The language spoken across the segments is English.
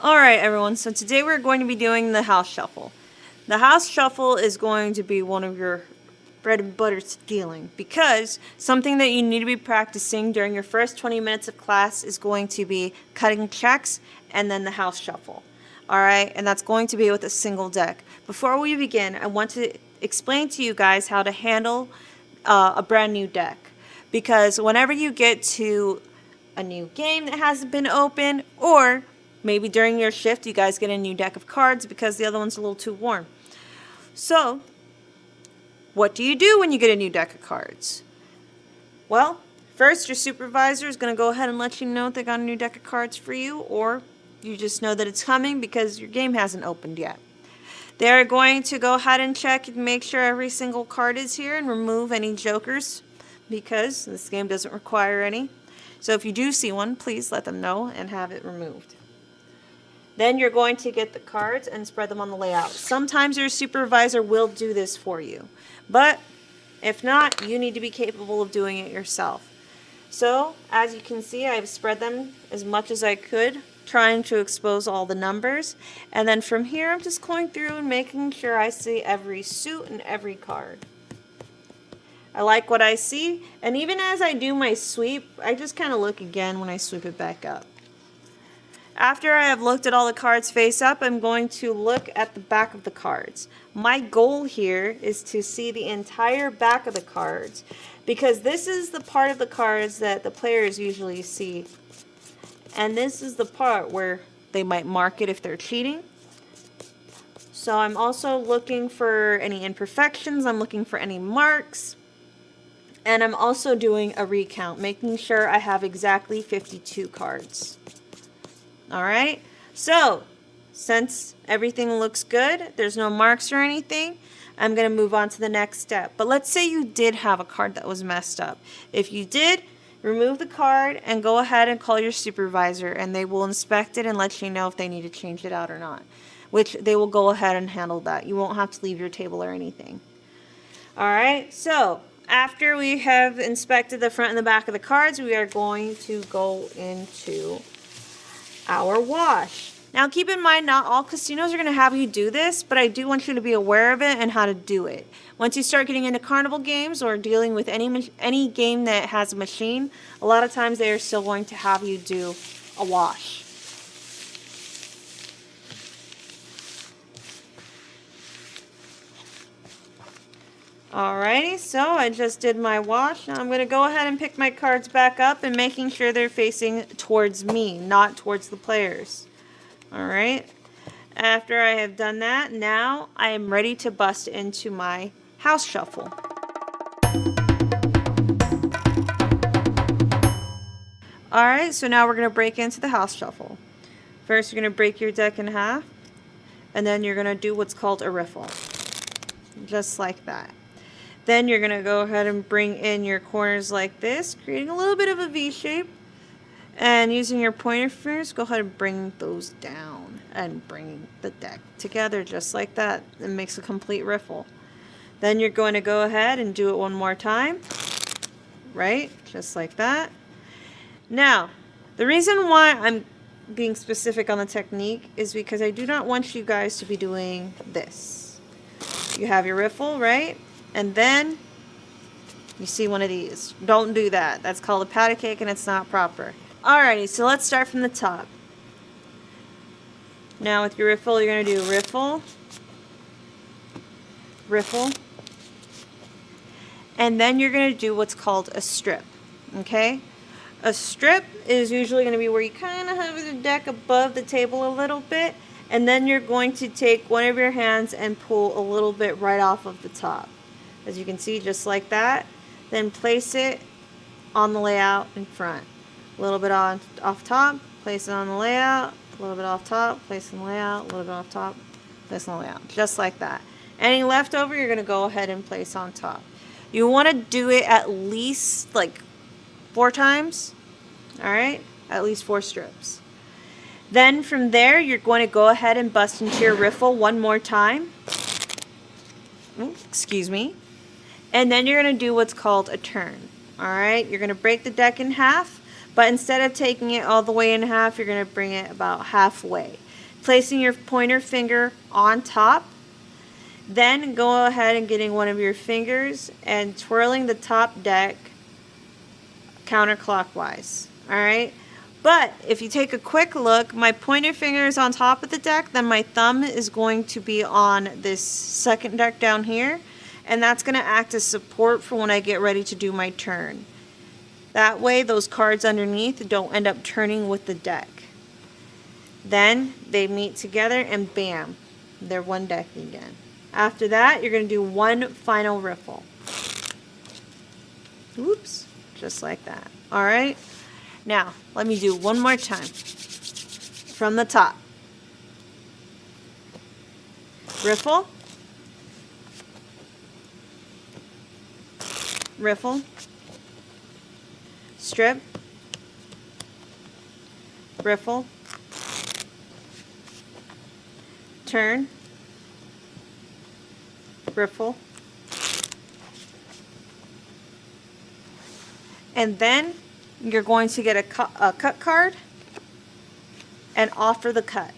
Alright everyone, so today we're going to be doing the house shuffle. The house shuffle is going to be one of your bread and butter stealing because something that you need to be practicing during your first 20 minutes of class is going to be cutting checks and then the house shuffle. Alright, and that's going to be with a single deck. Before we begin, I want to explain to you guys how to handle a brand new deck. Because whenever you get to a new game that hasn't been opened, or maybe during your shift you guys get a new deck of cards because the other one's a little too warm. So, what do you do when you get a new deck of cards? Well, first your supervisor is going to go ahead and let you know if they got a new deck of cards for you, or you just know that it's coming because your game hasn't opened yet. They're going to go ahead and check and make sure every single card is here and remove any jokers because this game doesn't require any. So if you do see one, please let them know and have it removed. Then you're going to get the cards and spread them on the layout. Sometimes your supervisor will do this for you, but if not, you need to be capable of doing it yourself. So, as you can see, I've spread them as much as I could, trying to expose all the numbers. And then from here, I'm just going through and making sure I see every suit and every card. I like what I see, and even as I do my sweep, I just kind of look again when I sweep it back up. After I have looked at all the cards face up, I'm going to look at the back of the cards. My goal here is to see the entire back of the cards because this is the part of the cards that the players usually see. And this is the part where they might mark it if they're cheating. So I'm also looking for any imperfections, I'm looking for any marks. And I'm also doing a recount, making sure I have exactly 52 cards. Alright, so since everything looks good, there's no marks or anything, I'm going to move on to the next step. But let's say you did have a card that was messed up. If you did, remove the card and go ahead and call your supervisor and they will inspect it and let you know if they need to change it out or not. Which they will go ahead and handle that. You won't have to leave your table or anything. Alright, so after we have inspected the front and the back of the cards, we are going to go into our wash. Now keep in mind, not all casinos are going to have you do this, but I do want you to be aware of it and how to do it. Once you start getting into carnival games or dealing with any game that has a machine, a lot of times they are still going to have you do a wash. Alrighty, so I just did my wash. Now I'm going to go ahead and pick my cards back up and making sure they're facing towards me, not towards the players. Alright, after I have done that, now I am ready to bust into my house shuffle. Alright, so now we're going to break into the house shuffle. First you're going to break your deck in half, and then you're going to do what's called a riffle. Just like that. Then you're going to go ahead and bring in your corners like this, creating a little bit of a V shape. And using your pointer fingers, go ahead and bring those down and bring the deck together just like that. It makes a complete riffle. Then you're going to go ahead and do it one more time. Right? Just like that. Now, the reason why I'm being specific on the technique is because I do not want you guys to be doing this. You have your riffle, right? And then you see one of these. Don't do that. That's called a patty cake and it's not proper. Alrighty, so let's start from the top. Now with your riffle, you're going to do riffle, riffle, and then you're going to do what's called a strip. Okay? A strip is usually going to be where you kind of have the deck above the table a little bit, and then you're going to take one of your hands and pull a little bit right off of the top. As you can see, just like that. Then place it on the layout in front. A little bit off top, place it on the layout. A little bit off top, place it on the layout. A little bit off top, place it on the layout. Just like that. Any leftover, you're going to go ahead and place on top. You want to do it at least like 4 times. Alright? At least 4 strips. Then from there, you're going to go ahead and bust into your riffle one more time. Ooh, excuse me. And then you're going to do what's called a turn. Alright? You're going to break the deck in half, but instead of taking it all the way in half, you're going to bring it about halfway. placing your pointer finger on top. Then go ahead and getting one of your fingers and twirling the top deck counterclockwise. Alright? But if you take a quick look, my pointer finger is on top of the deck, then my thumb is going to be on this second deck down here, and that's going to act as support for when I get ready to do my turn. That way those cards underneath don't end up turning with the deck. Then they meet together and bam, they're one deck again. After that, you're going to do one final riffle. Oops, just like that. Alright? Now, let me do one more time. From the top. Riffle. Riffle. Strip. Riffle. Turn. Riffle. And then you're going to get a cut card and offer the cut.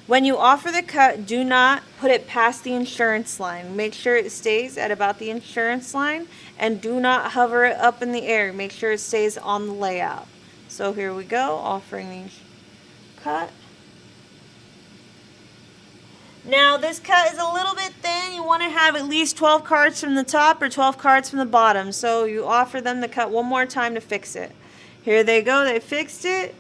When you offer the cut, do not put it past the insurance line. Make sure it stays at about the insurance line, and do not hover it up in the air. Make sure it stays on the layout. So here we go, offering the cut. Now this cut is a little bit thin. You want to have at least 12 cards from the top or 12 cards from the bottom. So you offer them the cut one more time to fix it. Here they go, they fixed it.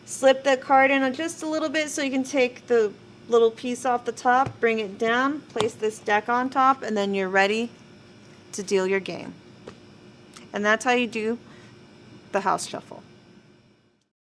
Slip that card in just a little bit so you can take the little piece off the top, bring it down, place this deck on top, and then you're ready to deal your game. And that's how you do the house shuffle.